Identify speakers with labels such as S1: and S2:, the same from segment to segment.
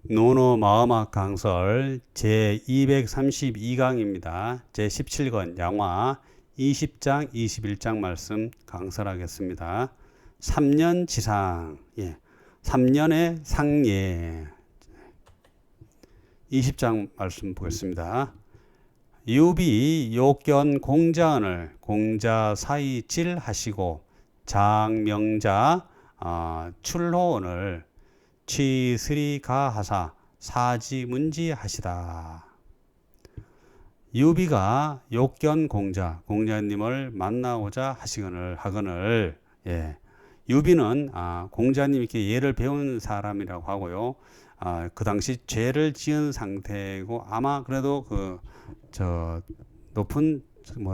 S1: 노노 마음학 강설 제232강입니다. 제17권 양화 20장 21장 말씀 강설하겠습니다. 3년 지상 3년의 상예 20장 말씀 보겠습니다. 유비 욕견 공자언을 공자 사이질 하시고 장명자 출호언을 취스리가 하사 사지문지 하시다. 유비가 욕견 공자님을 만나고자 하거늘 유비는 공자님께 예를 배운 사람이라고 하고요. 그 당시 죄를 지은 상태고 아마 그래도 높은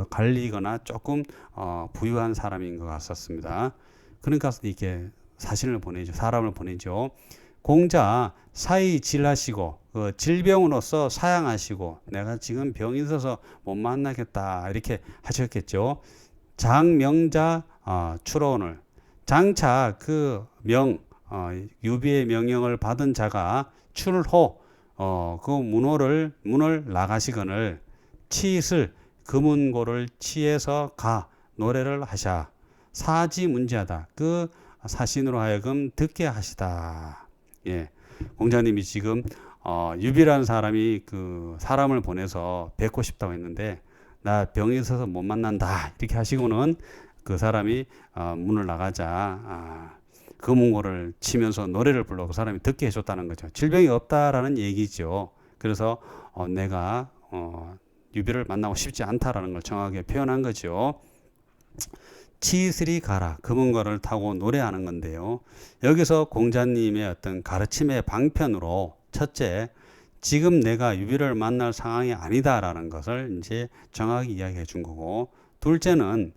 S1: 관리거나 조금 부유한 사람인 것 같았습니다. 그러니까 이렇게 사람을 보내죠. 공자 사이질하시고 질병으로서 사양하시고 내가 지금 병이 있어서 못 만나겠다 이렇게 하셨겠죠. 장명자 출호언을 장차 유비의 명령을 받은 자가 출호 그 문을 나가시거늘 치읓 금은고를 치에서 노래를 하샤 사지문지하다 그 사신으로 하여금 듣게 하시다. 공자님이 지금 유비라는 사람이 사람을 보내서 뵙고 싶다고 했는데 나 병이 있어서 못 만난다 이렇게 하시고는 그 사람이 문을 나가자 금은고를 치면서 노래를 불러 그 사람이 듣게 해줬다는 거죠. 질병이 없다라는 얘기죠. 그래서 내가 유비를 만나고 싶지 않다라는 걸 정확하게 표현한 거죠. 치스리 가라 금은고를 타고 노래하는 건데요. 여기서 공자님의 어떤 가르침의 방편으로 첫째, 지금 내가 유비를 만날 상황이 아니다라는 것을 이제 정확히 이야기해 준 거고, 둘째는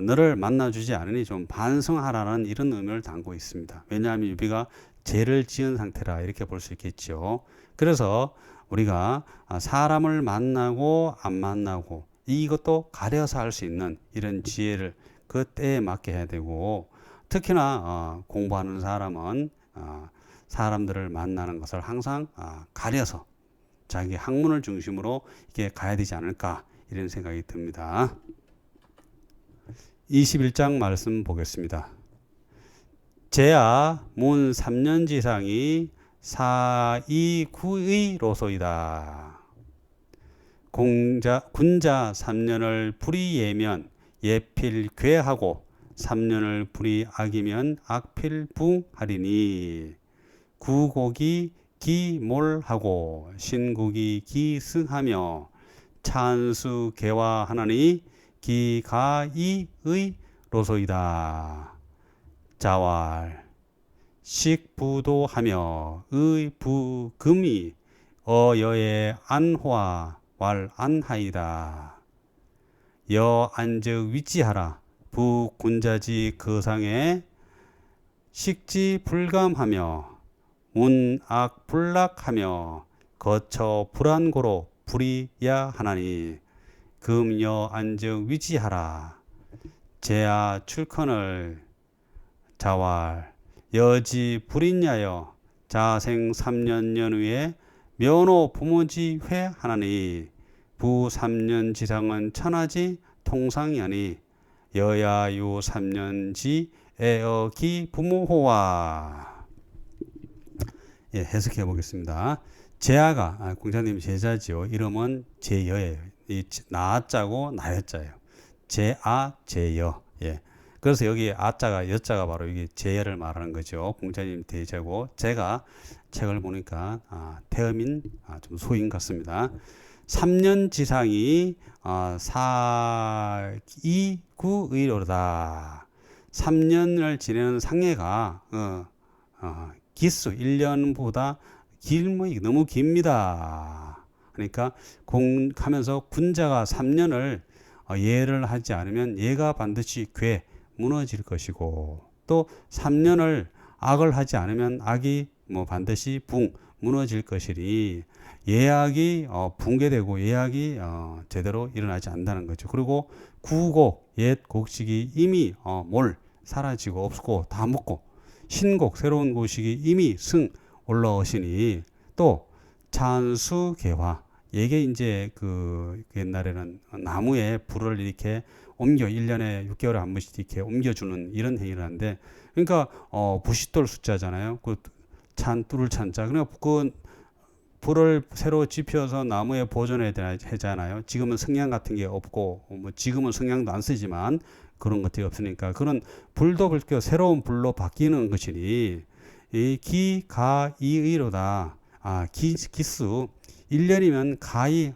S1: 너를 만나주지 않으니 좀 반성하라는 이런 의미를 담고 있습니다. 왜냐하면 유비가 죄를 지은 상태라 이렇게 볼 수 있겠죠. 그래서 우리가 사람을 만나고 안 만나고 이것도 가려서 할 수 있는 이런 지혜를 그 때에 맞게 해야 되고, 특히나 공부하는 사람은 사람들을 만나는 것을 항상 가려서 자기 학문을 중심으로 이렇게 가야 되지 않을까 이런 생각이 듭니다. 21장 말씀 보겠습니다. 제야 문 3년지상이 사이구의로소이다. 군자 3년을 불이예면 예필괴하고 3년을 불이악이면 악필붕하리니 구곡이 기몰하고 신국이 기승하며 찬수개화하나니 기가이의로소이다. 자왈 식부도하며 의부금이 어여의 안화 왈안하이다. 여안적 위치하라 부군자지 거상에 식지불감하며 문악불락하며 거처 불안고로 불이야하나니 금여 안적 위치하라. 제야 출컨을 자왈 여지 불인야여 자생 3년 연후에 면호 부모지 회하나니 부 3년 지상은 천하지 통상이하니 여야유 3년지 애어기 부모호와. 해석해 보겠습니다. 제아가 공자님 제자지요. 이름은 제여예요. 이 나자고 나여자예요. 제아 제여. 그래서 여기 아자가 여자가 바로 이게 제여를 말하는 거죠. 공자님 대제고, 제가 책을 보니까 태음인 좀 소인 같습니다. 3년 지상이 사이구의로다. 3년을 지내는 상해가 기수 1년보다 너무 깁니다. 그러니까 하면서 군자가 3년을 예를 하지 않으면 예가 반드시 무너질 것이고, 또 3년을 악을 하지 않으면 악이 반드시 무너질 것이니 예악이 붕괴되고 예악이 제대로 일어나지 않는다는 거죠. 그리고 구곡 옛 곡식이 이미 사라지고 없고 다 먹고, 신곡 새로운 곡식이 이미 올라오시니 또 찬수개화 이게 이제 그 옛날에는 나무에 불을 이렇게 옮겨 1년에 6개월에 한 번씩 이렇게 옮겨주는 이런 행위를 하는데 그러니까 부싯돌 숫자잖아요. 그 뚫을 찬자. 그러니까 그 불을 새로 지펴서 나무에 보존해야 되잖아요. 지금은 성냥 같은 게 없고 뭐 지금은 성냥도 안 쓰지만 그런 것들이 없으니까 그런 불도 그렇게 새로운 불로 바뀌는 것이니 이 기가이의로다. 기수 1년이면 가이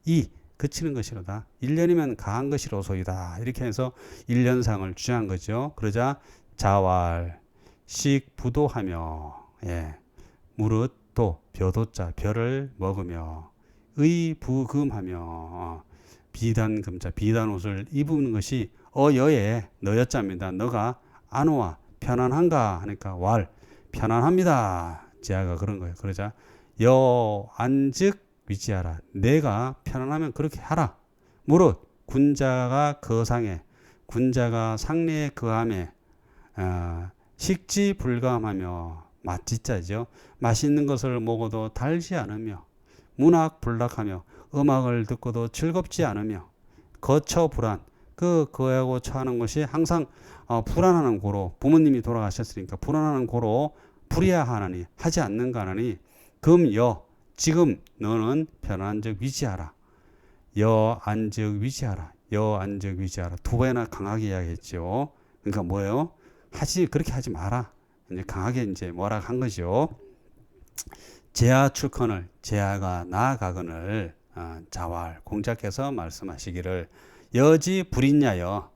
S1: 이 그치는 것이로다. 1년이면 가한 것이로소이다. 이렇게 해서 1년상을 주장한 거죠. 그러자 자왈 식부도하며 무릇 또 벼도자 벼를 먹으며 의부금하며 비단금자 비단 옷을 입은 것이 어여의 너여자입니다. 너가 안오와 편안한가 하니까 왈 편안합니다. 지아가 그런 거예요. 그러자 여 안즉 위지하라. 내가 편안하면 그렇게 하라. 무릇 군자가 거상에 군자가 상례에 거함에 식지 불감하며 맛지자죠. 맛있는 것을 먹어도 달지 않으며 문학불락하며 음악을 듣고도 즐겁지 않으며 거처 불안 그거하고 처하는 것이 항상 불안하는 고로 부모님이 돌아가셨으니까 불안하는 고로 불이야하나니 하지 않는가 하나니 금여 지금 너는 편안한즉 위지하라. 여안즉 위지하라. 여안즉 위지하라. 두 번이나 강하게 이야기했죠. 그러니까 뭐예요? 그렇게 하지 마라. 이제 강하게 이제 뭐라 한 거죠. 제하 출컨을 제하가 나아가거늘 자왈 공자께서 말씀하시기를 여지 불있냐여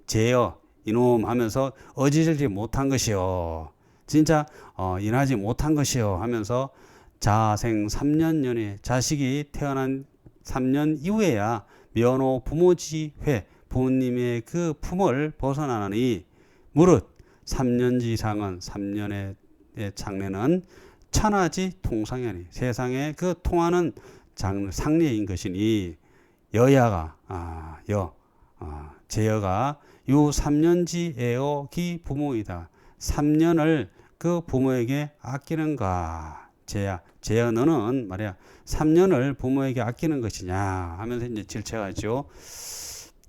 S1: 제여 이놈 하면서 어지르지 못한 것이요 진짜 인하지 못한 것이요 하면서 자생 3년 연에 자식이 태어난 3년 이후에야 면호 부모지회 부모님의 그 품을 벗어나니 무릇 3년 지상은 3년의 장래는 천하지 통상이니 세상에 그 통하는 상례인 것이니 여야가 제여가 유 3년지에어 기 부모이다. 3년을 그 부모에게 아끼는가. 제여 너는 말이야 3년을 부모에게 아끼는 것이냐 하면서 이제 질책하죠.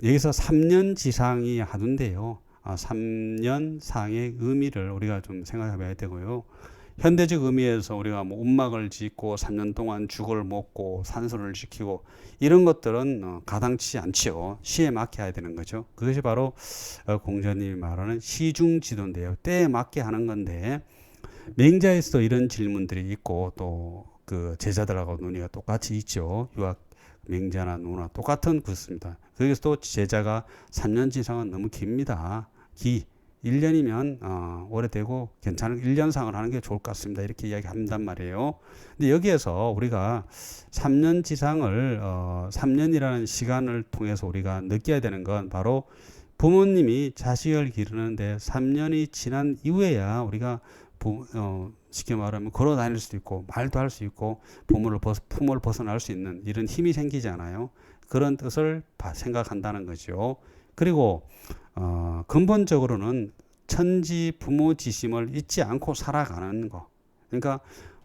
S1: 여기서 3년 지상이 하던데요. 3년 상의 의미를 우리가 좀 생각해봐야 되고요. 현대적 의미에서 우리가 뭐 움막을 짓고 3년 동안 죽을 먹고 산소를 지키고 이런 것들은 가당치 않지요. 시에 맞게 해야 되는 거죠. 그것이 바로 공자님이 말하는 시중지도인데요. 때에 맞게 하는 건데 맹자에서도 이런 질문들이 있고 또 그 제자들하고 논의가 똑같이 있죠. 유학 맹자나 노나 똑같은 그렇습니다. 그래서 또 제자가 3년 지상은 너무 깁니다. 1년이면 오래되고 괜찮은 1년상을 하는 게 좋을 것 같습니다. 이렇게 이야기한단 말이에요. 근데 여기에서 우리가 3년 지상을 3년이라는 시간을 통해서 우리가 느껴야 되는 건 바로 부모님이 자식을 기르는데 3년이 지난 이후에야 우리가 쉽게 말하면 걸어 다닐 수도 있고 말도 할 수 있고 품을 벗어날 수 있는 이런 힘이 생기잖아요. 그런 뜻을 생각한다는 거죠. 그리고 근본적으로는 천지 부모 지심을 잊지 않고 살아가는 거. 그러니까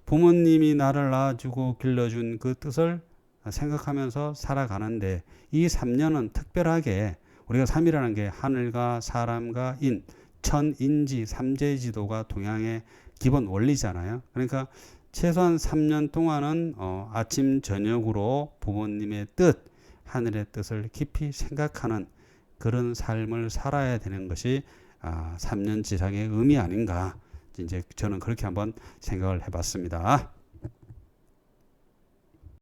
S1: 부모님이 나를 낳아주고 길러준 그 뜻을 생각하면서 살아가는데 이 3년은 특별하게 우리가 3이라는 게 하늘과 사람과 인, 천인지 삼재지도가 동양의 기본 원리잖아요. 그러니까 최소한 3년 동안은 아침 저녁으로 부모님의 뜻, 하늘의 뜻을 깊이 생각하는 그런 삶을 살아야 되는 것이 3년 지상의 의미 아닌가. 이제 저는 그렇게 한번 생각을 해봤습니다.